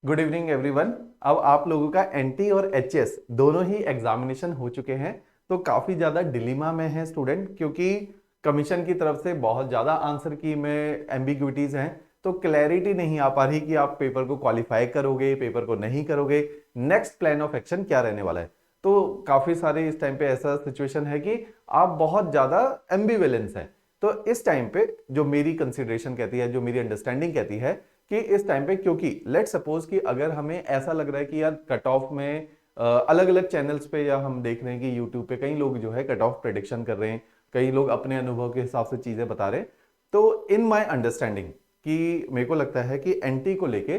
Good evening everyone. अब आप लोगों का एनटी और एचएस दोनों ही एग्जामिनेशन हो चुके हैं। तो काफी ज्यादा डिलीमा में है स्टूडेंट, क्योंकि कमीशन की तरफ से बहुत ज्यादा आंसर की में एम्बिग्विटीज हैं। तो क्लैरिटी नहीं आ पा रही कि आप पेपर को क्वालिफाई करोगे, पेपर को नहीं करोगे, नेक्स्ट प्लान ऑफ एक्शन क्या रहने वाला है। तो काफी सारे इस टाइम पे ऐसा सिचुएशन है कि आप बहुत ज्यादा एम्बिवेलेंस है। तो इस टाइम पे जो मेरी कंसिडरेशन कहती है, जो मेरी अंडरस्टैंडिंग कहती है कि इस टाइम पे, क्योंकि लेट सपोज कि अगर हमें ऐसा लग रहा है कि यार कट ऑफ में अलग अलग चैनल्स पे, या हम देख रहे हैं कि यूट्यूब पे कई लोग जो है कट ऑफ प्रेडिक्शन कर रहे हैं, कई लोग अपने अनुभव के हिसाब से चीजें बता रहे हैं। तो इन माय अंडरस्टैंडिंग कि मेरे को लगता है कि एनटी को लेके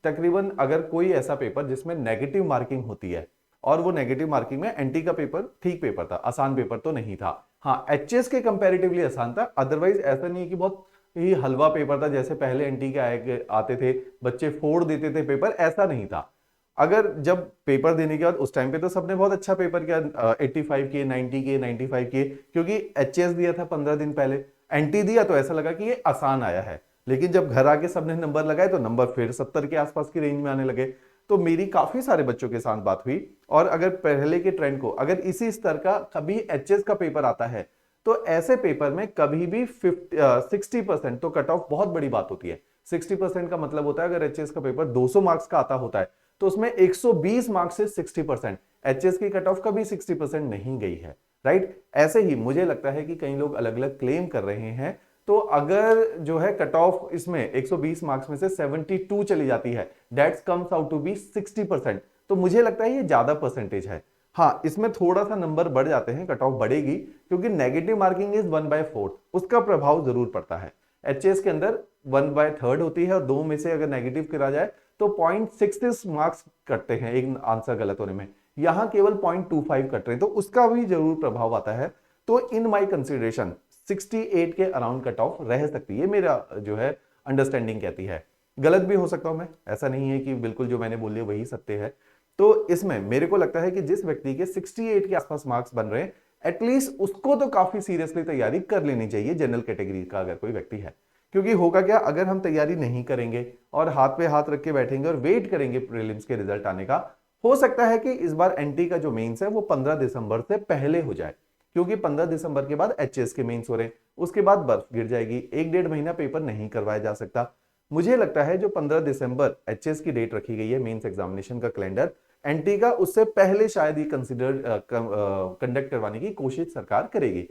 तकरीबन अगर कोई ऐसा पेपर जिसमें नेगेटिव मार्किंग होती है, और वो नेगेटिव मार्किंग में एनटी का पेपर ठीक पेपर था, आसान पेपर तो नहीं था। हाँ, एचएस के कंपैरेटिवली आसान था, अदरवाइज ऐसा नहीं है कि बहुत ही हलवा पेपर था जैसे पहले एनटी के आते थे, बच्चे फोड़ देते थे पेपर, ऐसा नहीं था। अगर जब पेपर देने के बाद उस टाइम पे तो सबने बहुत अच्छा पेपर किया, 85 के, 90 के, 95 के, क्योंकि एचएस दिया था 15 दिन पहले, एनटी दिया तो ऐसा लगा कि ये आसान आया है। लेकिन जब घर आके सबने नंबर लगाए तो नंबर फिर 70 के आसपास की रेंज में आने लगे। तो मेरी काफी सारे बच्चों के साथ बात हुई, और अगर पहले के ट्रेंड को, अगर इसी स्तर का कभी एचएस का पेपर आता है, तो ऐसे पेपर में कभी भी 60% तो कट ऑफ बहुत बड़ी बात होती है। 60% का मतलब होता है अगर एचएस का पेपर 200 मार्क्स का आता होता है, तो उसमें 120 मार्क्स से 60%। एचएस की कट ऑफ कभी 60% नहीं गई है, राइट। ऐसे ही मुझे लगता है कि कई लोग अलग अलग क्लेम कर रहे हैं। तो अगर जो है कट ऑफ इसमें 120 मार्क्स में से 72 चली जाती है, that's comes out to be 60%। तो मुझे लगता है ये ज्यादा परसेंटेज है। हाँ, इसमें थोड़ा सा नंबर बढ़ जाते हैं, कट ऑफ बढ़ेगी, क्योंकि नेगेटिव मार्किंग इज 1/4, उसका प्रभाव जरूर पड़ता है। एचएस के अंदर 1/3 होती है, और दो में से अगर नेगेटिव करा जाए तो 0.66 मार्क्स कटते हैं एक आंसर गलत होने में। यहां केवल 0.25 कट रहे हैं, तो उसका भी जरूर प्रभाव आता है। तो इन माई कंसिडरेशन 68 के अराउंड कट ऑफ रह सकती है, मेरा जो है अंडरस्टैंडिंग कहती है। गलत भी हो सकता हूं मैं, ऐसा नहीं है कि बिल्कुल जो मैंने बोल दिया वही सत्य है। तो इसमें मेरे को लगता है कि जिस व्यक्ति के 68 के आसपास मार्क्स बन रहे हैं, एटलीस्ट उसको तो काफी सीरियसली तैयारी कर लेनी चाहिए, जनरल कैटेगरी का अगर कोई व्यक्ति है। क्योंकि होगा क्या, अगर हम तैयारी नहीं करेंगे और हाथ पे हाथ रख के बैठेंगे और वेट करेंगे प्रीलिम्स के रिजल्ट आने का, हो सकता है कि इस बार एनटी का जो मेंस है वो 15 दिसंबर से पहले हो जाए। क्योंकि 15 दिसंबर के बाद एचएस के मेंस हो रहे हैं, उसके बाद बर्फ गिर जाएगी, एक डेढ़ महीना पेपर नहीं करवाया जा सकता। मुझे लगता है जो 15 दिसंबर एचएस की डेट रखी गई है मेंस एग्जामिनेशन का कैलेंडर, एनटी का उससे पहले शायद ही कंसिडर कंडक्ट करवाने की कोशिश सरकार करेगी।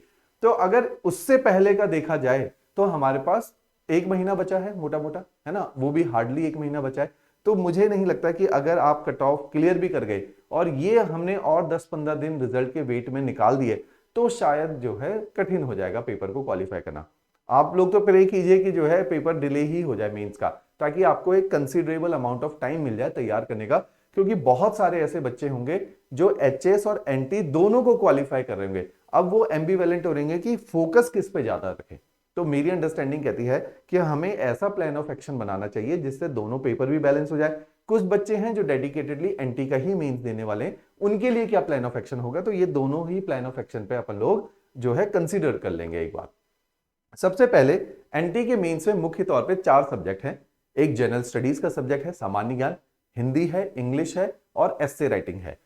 तो अगर उससे पहले का देखा जाए तो हमारे पास एक महीना बचा है, मोटा मोटा, है ना, वो भी हार्डली एक महीना बचा है। तो मुझे नहीं लगता कि अगर आप कट ऑफ क्लियर भी कर गए और ये हमने और 10-15 दिन रिजल्ट के वेट में निकाल दिए, तो शायद जो है कठिन हो जाएगा पेपर को क्वालिफाई करना। आप लोग तो प्रे कीजिए कि जो है पेपर डिले ही हो जाए मेंस का, ताकि आपको एक कंसीडरेबल अमाउंट ऑफ टाइम मिल जाए तैयार करने का। क्योंकि बहुत सारे ऐसे बच्चे होंगे जो एचएस और एनटी दोनों को क्वालिफाई कर रहे होंगे। अब वो एम्बिवेलेंट हो रहेंगे कि फोकस किस पे ज्यादा रखें। तो मेरी अंडरस्टैंडिंग कहती है कि हमें ऐसा प्लान ऑफ एक्शन बनाना चाहिए जिससे दोनों पेपर भी बैलेंस हो जाए। कुछ बच्चे हैं जो डेडिकेटेडली एनटी का ही मेंस देने वाले हैं, उनके लिए क्या प्लान ऑफ एक्शन होगा, तो ये दोनों ही प्लान ऑफ एक्शन पे अपन लोग जो है कंसीडर कर लेंगे एक बार। सबसे पहले एनटी के मेंस में मुख्य तौर पे 4 सब्जेक्ट हैं। एक जनरल स्टडीज का सब्जेक्ट है, सामान्य ज्ञान, हिंदी है, इंग्लिश है, और एस्से राइटिंग है।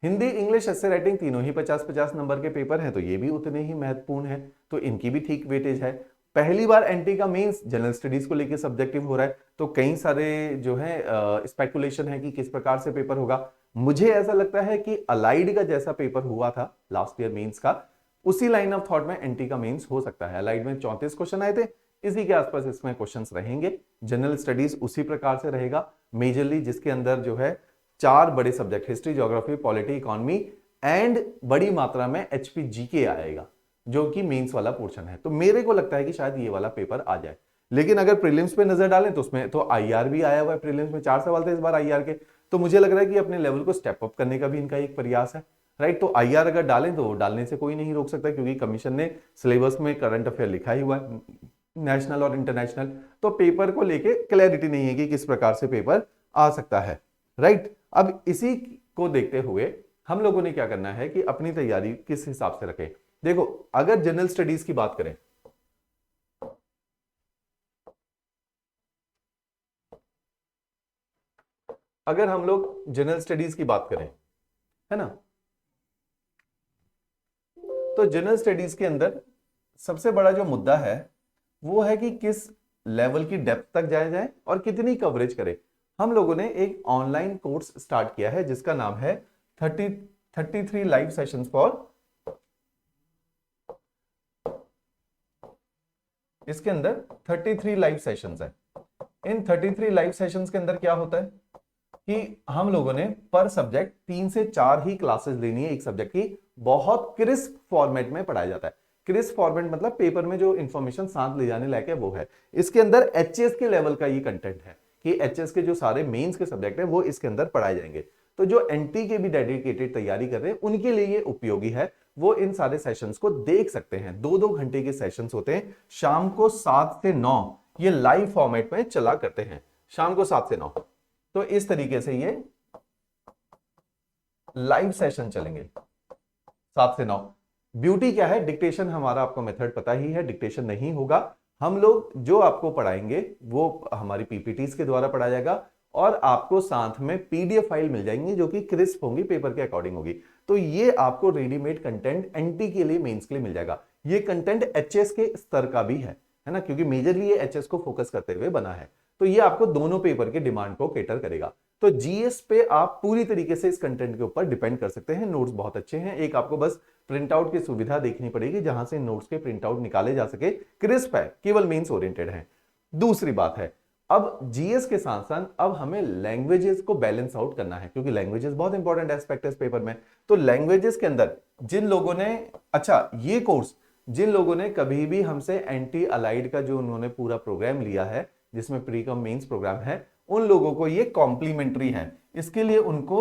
हिंदी, इंग्लिश, एस्से राइटिंग तीनों ही 50-50 नंबर के पेपर हैं, तो ये भी उतने ही महत्वपूर्ण है, तो इनकी भी ठीक वेटेज है। पहली बार एनटी का मेंस जनरल स्टडीज को लेकर सब्जेक्टिव हो रहा है, तो कई सारे जो है स्पेकुलेशन है कि किस प्रकार से पेपर होगा। मुझे ऐसा लगता है कि अलाइड का जैसा पेपर हुआ था लास्ट ईयर मेंस का, उसी लाइन ऑफ थॉट में एनटी का मेंस हो सकता है। अलाइड में 34 क्वेश्चन आए थे, इसी के आसपास इसमें क्वेश्चंस रहेंगे। जनरल स्टडीज उसी प्रकार से रहेगा मेजरली, जिसके अंदर जो है 4 बड़े subject, history, geography, polity, economy, and बड़ी मात्रा में एचपी जीके आएगा, जो कि मेंस वाला पोर्शन है। तो मेरे को लगता है कि शायद ये वाला पेपर आ जाए। लेकिन अगर प्रीलिम्स पे नजर डालें तो उसमें तो आईआर भी आया हुआ है, प्रीलिम्स में 4 सवाल थे इस बार आईआर के। तो मुझे लग रहा है कि अपने लेवल को स्टेप अप करने का भी इनका एक प्रयास है, राइट। तो आईआर अगर डालें तो डालने से कोई नहीं रोक सकता, क्योंकि कमीशन ने सिलेबस में करंट अफेयर लिखा ही हुआ है, नेशनल और इंटरनेशनल। तो पेपर को लेके क्लैरिटी नहीं है कि किस प्रकार से पेपर आ सकता है, राइट। अब इसी को देखते हुए हम लोगों ने क्या करना है कि अपनी तैयारी किस हिसाब से रखें। देखो, अगर जनरल स्टडीज की बात करें, अगर हम लोग जनरल स्टडीज की बात करें, है ना, तो जनरल स्टडीज के अंदर सबसे बड़ा जो मुद्दा है वो है कि किस लेवल की डेप्थ तक जाया जाए और कितनी कवरेज करें। हम लोगों ने एक ऑनलाइन कोर्स स्टार्ट किया है जिसका नाम है 33 लाइव सेशंस फॉर, इसके अंदर 33 लाइव सेशंस है। इन 33 लाइव सेशंस के अंदर क्या होता है कि हम लोगों ने पर सब्जेक्ट 3 से 4 ही क्लासेस लेनी है एक सब्जेक्ट की। बहुत क्रिस्प फॉर्मेट में पढ़ाया जाता है। क्रिस्प फॉर्मेट मतलब पेपर में जो इंफॉर्मेशन साथ ले जाने लायक है वो है। इसके अंदर एचएस के लेवल का ये कंटेंट है कि एचएस के जो सारे मेंस के सब्जेक्ट है वो इसके अंदर पढ़ाए जाएंगे। तो जो एनटी के भी डेडिकेटेड तैयारी कर रहे हैं उनके लिए ये उपयोगी है। वो इन सारे सेशंस को देख सकते हैं। 2-2 घंटे के सेशंस होते हैं, शाम को 7 से 9 ये लाइव फॉर्मेट में चला करते हैं, शाम को 7 से 9। तो इस तरीके से ये लाइव सेशन चलेंगे 7 से 9। ब्यूटी क्या है, डिक्टेशन हमारा आपको मेथड पता ही है, डिक्टेशन नहीं होगा। हम लोग जो आपको पढ़ाएंगे वो हमारी पीपीटीज के द्वारा पढ़ाया जाएगा और आपको साथ में पीडीएफ फाइल मिल जाएंगी जो कि क्रिस्प होंगी, पेपर के अकॉर्डिंग होगी। तो ये आपको रेडीमेड कंटेंट एनटी के लिए, मेंस के लिए मिल जाएगा। ये कंटेंट एचएस के स्तर का भी है ना, क्योंकि मेजरली ये एचएस को फोकस करते हुए बना है। तो ये आपको दोनों पेपर के डिमांड को केटर करेगा। तो जीएस पे आप पूरी तरीके से इस कंटेंट के ऊपर डिपेंड कर सकते हैं। नोट्स बहुत अच्छे हैं, एक आपको बस प्रिंट आउट की सुविधा देखनी पड़ेगी जहां से नोट्स के प्रिंट आउट निकाले जा सके। क्रिस्प है, केवल मेंस ओरिएंटेड है। दूसरी बात है, अब जीएस के साथ साथ अब हमें लैंग्वेजेस को बैलेंस आउट करना है, क्योंकि लैंग्वेजेस बहुत इंपॉर्टेंट एस्पेक्ट है इस पेपर में। तो लैंग्वेजेस के अंदर जिन लोगों ने, अच्छा ये कोर्स जिन लोगों ने कभी भी हमसे एंटी अलाइड का जो उन्होंने पूरा प्रोग्राम लिया है जिसमें प्री कम मेंस प्रोग्राम है, उन लोगों को ये कॉम्प्लीमेंट्री है। इसके लिए उनको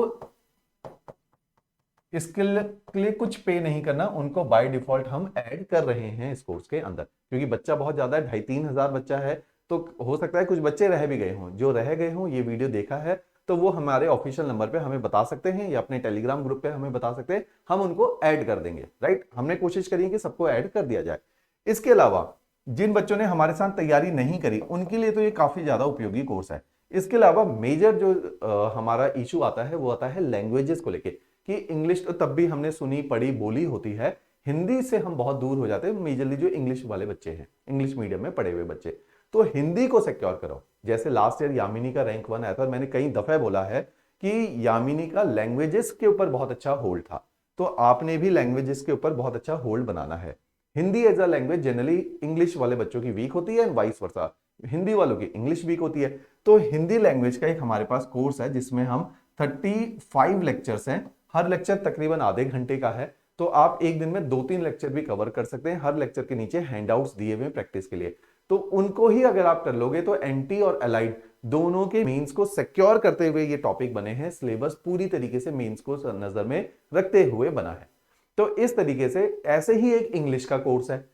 इसके लिए कुछ पे नहीं करना, उनको बाय डिफॉल्ट हम ऐड कर रहे हैं इस कोर्स के अंदर। क्योंकि बच्चा बहुत ज्यादा है, 2,500-3 हजार बच्चा है, तो हो सकता है कुछ बच्चे रह भी गए हों। जो रह गए हों, ये वीडियो देखा है तो वो हमारे ऑफिशियल नंबर पे हमें बता सकते हैं या अपने टेलीग्राम ग्रुप पे हमें बता सकते हैं, हम उनको ऐड कर देंगे। राइट, हमने कोशिश करी कि सबको ऐड कर दिया जाए। इसके अलावा जिन बच्चों ने हमारे साथ तैयारी नहीं करी उनके लिए तो ये काफी ज्यादा उपयोगी कोर्स है। इसके अलावा मेजर जो हमारा इशू आता है वो आता है लैंग्वेजेस को लेके, कि इंग्लिश तो तब भी हमने सुनी पढ़ी बोली होती है, हिंदी से हम बहुत दूर हो जाते हैं, मेजरली जो इंग्लिश वाले बच्चे हैं, इंग्लिश मीडियम में पढ़े हुए बच्चे। तो हिंदी को सिक्योर करो। जैसे लास्ट ईयर यामिनी का रैंक 1 आया था और मैंने कई दफे बोला है कि यामिनी का लैंग्वेजेस के ऊपर बहुत अच्छा होल्ड था, तो आपने भी लैंग्वेजेस के ऊपर बहुत अच्छा होल्ड बनाना है। Hindi as a language generally English वाले बच्चों की वीक होती है एंड वाइस वर्सा, हिंदी वालों की इंग्लिश वीक होती है। तो हिंदी लैंग्वेज का एक हमारे पास कोर्स है जिसमें हम 35 लेक्चर्स हैं, हर लेक्चर तकरीबन आधे घंटे का है। तो आप एक दिन में 2-3 लेक्चर भी कवर कर सकते हैं। हर लेक्चर के नीचे हैंडआउट्स दिए हुए प्रैक्टिस के लिए, तो उनको ही अगर आप कर लोगे तो एंटी और अलाइड दोनों के मेंस को सिक्योर करते हुए ये टॉपिक बने हैं। सिलेबस पूरी तरीके से मेंस को नजर में रखते हुए बना है। तो इस तरीके से ऐसे ही एक इंग्लिश का कोर्स है,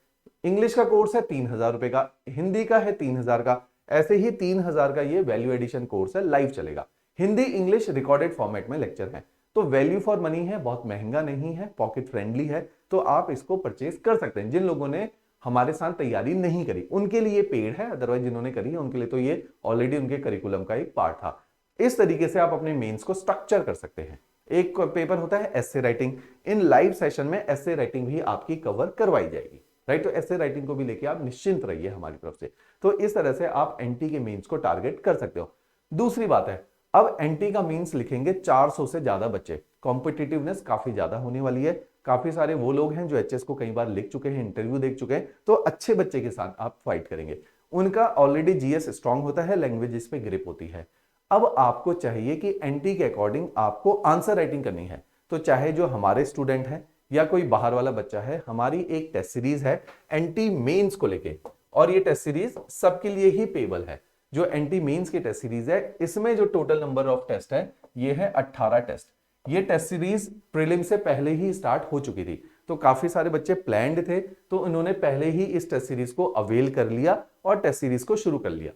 इंग्लिश का कोर्स है 3,000 रुपए का, हिंदी का है 3,000 का, ऐसे ही 3,000 का ये वैल्यू एडिशन कोर्स है, लाइव चलेगा। हिंदी इंग्लिश रिकॉर्डेड फॉर्मेट में लेक्चर है। तो वैल्यू फॉर मनी है, बहुत महंगा नहीं है, पॉकेट फ्रेंडली है, तो आप इसको परचेज कर सकते हैं। जिन लोगों ने हमारे साथ तैयारी नहीं करी उनके लिए पेड है, अदरवाइज जिन्होंने करी है उनके लिए तो ये ऑलरेडी उनके करिकुलम का एक पार्ट था। इस तरीके से आप अपने मेंस को स्ट्रक्चर कर सकते हैं। एक पेपर होता है एस्से राइटिंग, इन लाइव सेशन में एस्से राइटिंग भी आपकी कवर करवाई जाएगी। राइट, तो एस्से राइटिंग को भी लेके आप निश्चिंत रहिए हमारी तरफ से। तो इस तरह से आप एनटी के मेंस को टारगेट कर सकते हो। दूसरी बात है, अब एनटी का मेंस लिखेंगे 400 से ज्यादा बच्चे, कॉम्पिटिटिवनेस काफी ज्यादा होने वाली है। काफी सारे वो लोग हैं जो एचएस को कई बार लिख चुके हैं, इंटरव्यू देख चुके हैं, तो अच्छे बच्चे के साथ आप फाइट करेंगे। उनका ऑलरेडी जीएस स्ट्रांग होता है, लैंग्वेज पे ग्रिप होती है। अब आपको चाहिए कि एनटी के अकॉर्डिंग आपको आंसर राइटिंग करनी है। तो चाहे जो हमारे स्टूडेंट हैं या कोई बाहर वाला बच्चा है, हमारी एक टेस्ट सीरीज है एनटी मेंस को लेके, और ये टेस्ट सीरीज सबके लिए ही पेबल है। जो एनटी मेंस की टेस्ट सीरीज है इसमें जो टोटल नंबर ऑफ टेस्ट है ये है 18 टेस्ट। ये टेस्ट सीरीज प्रीलिम से पहले ही स्टार्ट हो चुकी थी, तो काफी सारे बच्चे प्लान्ड थे, तो उन्होंने पहले ही इस टेस्ट सीरीज को अवेल कर लिया और टेस्ट सीरीज को शुरू कर लिया।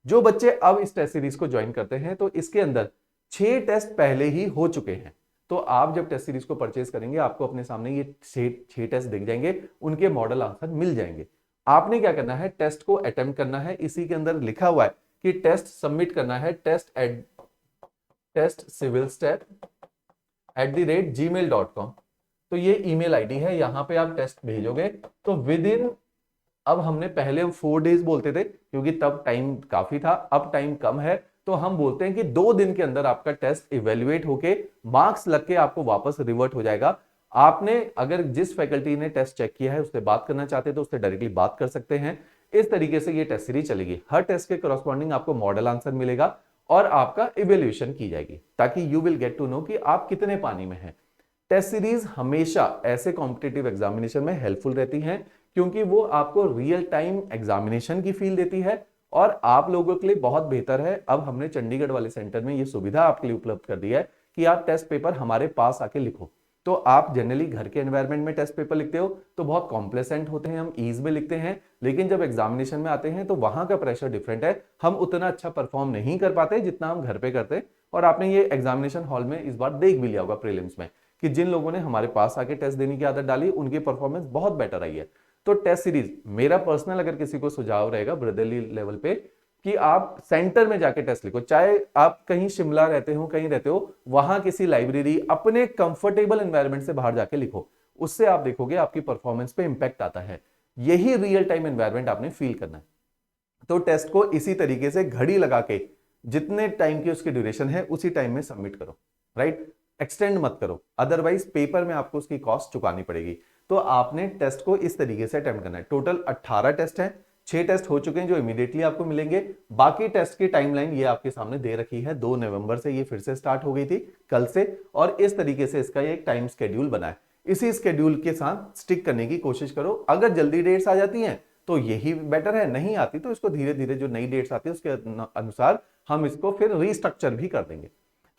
जो बच्चे अब इस टेस्ट सीरीज को ज्वाइन करते हैं तो इसके अंदर 6 टेस्ट पहले ही हो चुके हैं। तो आप जब टेस्ट सीरीज को परचेज करेंगे आपको अपने सामने ये 6 टेस्ट दिख जाएंगे, उनके मॉडल आंसर मिल जाएंगे। आपने क्या करना है, टेस्ट को अटेम्प्ट करना है। इसी के अंदर लिखा हुआ है कि टेस्ट सबमिट करना है, टेस्ट testcivilstep@gmail.com। तो ये ईमेल आईडी है, यहां पे आप टेस्ट भेजोगे तो विद इन, अब हमने पहले 4 डेज बोलते थे क्योंकि तब टाइम काफी था, अब टाइम कम है, तो हम बोलते हैं कि 2 दिन के अंदर आपका टेस्ट इवेल्युएट होके मार्क्स लग के आपको वापस रिवर्ट हो जाएगा। आपने अगर जिस फैकल्टी ने टेस्ट चेक किया है उससे बात करना चाहते हैं तो उससे डायरेक्टली बात कर सकते हैं। इस तरीके से ये टेस्ट सीरीज चलेगी, हर टेस्ट के करस्पॉन्डिंग आपको मॉडल आंसर मिलेगा और आपका इवेल्युएशन की जाएगी ताकि you will get to know कि आप कितने पानी में हैं। टेस्ट सीरीज हमेशा ऐसे कॉम्पिटिटिव एग्जामिनेशन में हेल्पफुल रहती हैं क्योंकि वो आपको रियल टाइम एग्जामिनेशन की फील देती है और आप लोगों के लिए बहुत बेहतर है। अब हमने चंडीगढ़ वाले सेंटर में ये सुविधा आपके लिए उपलब्ध कर दी है कि आप टेस्ट पेपर हमारे पास आके लिखो। तो आप जनरली घर के एनवायरनमेंट में टेस्ट पेपर लिखते हो तो बहुत कॉम्प्लेसेंट होते हैं, हम ईज में लिखते हैं, लेकिन जब एग्जामिनेशन में आते हैं तो वहां का प्रेशर डिफरेंट है, हम उतना अच्छा परफॉर्म नहीं कर पाते जितना हम घर पे करते हैं। और आपने ये एग्जामिनेशन हॉल में इस बार देख भी लिया होगा प्रीलिम्स में कि जिन लोगों ने हमारे पास आके टेस्ट देने की आदत डाली उनकी परफॉर्मेंस बहुत बेटर आई है। तो टेस्ट सीरीज मेरा पर्सनल अगर किसी को सुझाव रहेगा ब्रदरली लेवल पे कि आप सेंटर में जाके टेस्ट लिखो, चाहे आप कहीं शिमला रहते हो कहीं रहते हो, वहां किसी लाइब्रेरी अपने कंफर्टेबल एनवायरनमेंट से बाहर जाके लिखो, उससे आप देखोगे आपकी परफॉर्मेंस पे इंपैक्ट आता है। यही रियल टाइम एनवायरनमेंट आपने फील करना है। तो टेस्ट को इसी तरीके से घड़ी लगा के जितने टाइम की उसकी ड्यूरेशन है उसी टाइम में सबमिट करो, राइट, एक्सटेंड मत करो, अदरवाइज पेपर में आपको उसकी कॉस्ट चुकानी पड़ेगी। तो आपने टेस्ट को इस तरीके से अटेम्प्ट करना है। टोटल 18 टेस्ट हैं, 6 टेस्ट हो चुके हैं जो इमीडिएटली आपको मिलेंगे, बाकी टेस्ट की टाइमलाइन ये आपके सामने दे रखी है। 2 नवंबर से ये फिर से स्टार्ट हो गई थी कल से, और इस तरीके से इसका एक टाइम शेड्यूल बना है। इसी शेड्यूल के साथ स्टिक करने की कोशिश करो। अगर जल्दी डेट्स आ जाती हैं तो यही बेटर है, नहीं आती तो इसको धीरे धीरे जो नई डेट्स आती है उसके अनुसार हम इसको फिर रीस्ट्रक्चर भी कर देंगे।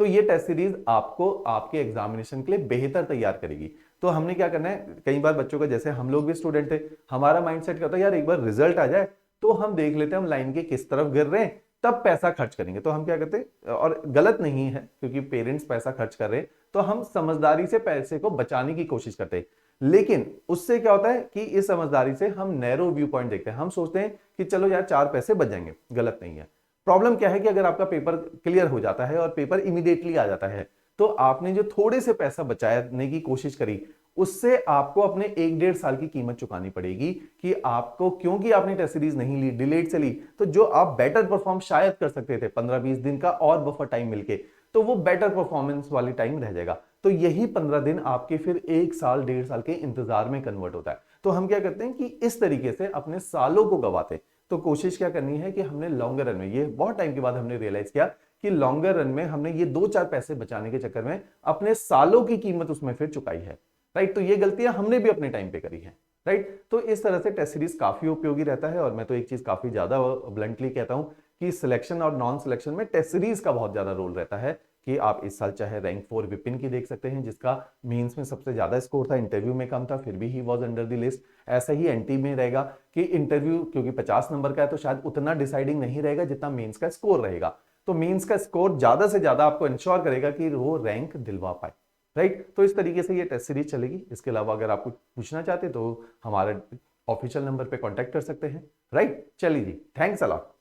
तो ये टेस्ट सीरीज आपको आपके एग्जामिनेशन के लिए बेहतर तैयार करेगी। तो हमने क्या करना है, कई बार बच्चों का, जैसे हम लोग भी स्टूडेंट थे, हमारा माइंडसेट क्या होता है, यार एक बार रिजल्ट आ जाए तो हम देख लेते हैं हम लाइन के किस तरफ गिर रहे हैं, तब पैसा खर्च करेंगे। तो हम क्या करते हैं, और गलत नहीं है क्योंकि पेरेंट्स पैसा खर्च कर रहे हैं, तो हम समझदारी से पैसे को बचाने की कोशिश करते हैं। लेकिन उससे क्या होता है कि इस समझदारी से हम नैरो व्यू पॉइंट देखते हैं, हम सोचते हैं कि चलो यार 4 पैसे बच जाएंगे, गलत नहीं है। प्रॉब्लम क्या है कि अगर आपका पेपर क्लियर हो जाता है और पेपर इमीडिएटली आ जाता है तो आपने जो थोड़े से पैसा बचाने की कोशिश करी उससे आपको अपने 1-1.5 साल की कीमत चुकानी पड़ेगी कि आपको, क्योंकि आपने टेस्ट सीरीज नहीं ली, डिलेड से ली, तो जो आप बेटर परफॉर्म शायद कर सकते थे 15-20 दिन का और बफर टाइम मिलके, तो वो बेटर परफॉर्मेंस वाली टाइम रह जाएगा। तो यही 15 दिन आपके फिर 1 साल 1.5 साल के इंतजार में कन्वर्ट होता है। तो हम क्या करते हैं कि इस तरीके से अपने सालों को गवाते हैं। तो कोशिश क्या करनी है कि हमने लॉन्गर रन में, ये बहुत टाइम के बाद हमने रियलाइज किया कि लॉन्गर रन में हमने ये 2-4 पैसे बचाने के चक्कर में अपने सालों की कीमत उसमें फिर चुकाई है, राइट। तो ये गलतियां हमने भी अपने टाइम पे करी है, राइट। तो इस तरह से टेस्ट सीरीज काफी उपयोगी रहता है। और मैं तो एक चीज काफी ज्यादा ब्लंटली कहता हूं कि सिलेक्शन और नॉन सिलेक्शन में टेस्ट सीरीज का बहुत ज्यादा रोल रहता है। कि आप इस साल चाहे रैंक 4 विपिन की देख सकते हैं जिसका मेंस में सबसे ज्यादा स्कोर था, इंटरव्यू में कम था, फिर भी he was under the list. ऐसा ही एनटी में रहेगा कि इंटरव्यू क्योंकि 50 नंबर का है तो शायद उतना डिसाइडिंग नहीं रहेगा जितना मेंस का स्कोर रहेगा। तो मेंस का स्कोर ज्यादा से ज्यादा आपको इंश्योर करेगा कि वो रैंक दिलवा पाए, राइट। तो इस तरीके से ये टेस्ट सीरीज चलेगी। इसके अलावा अगर आप कुछ पूछना चाहते तो हमारे ऑफिशियल नंबर पे कांटेक्ट कर सकते हैं, राइट। चलिए जी, थैंक्स अ लॉट।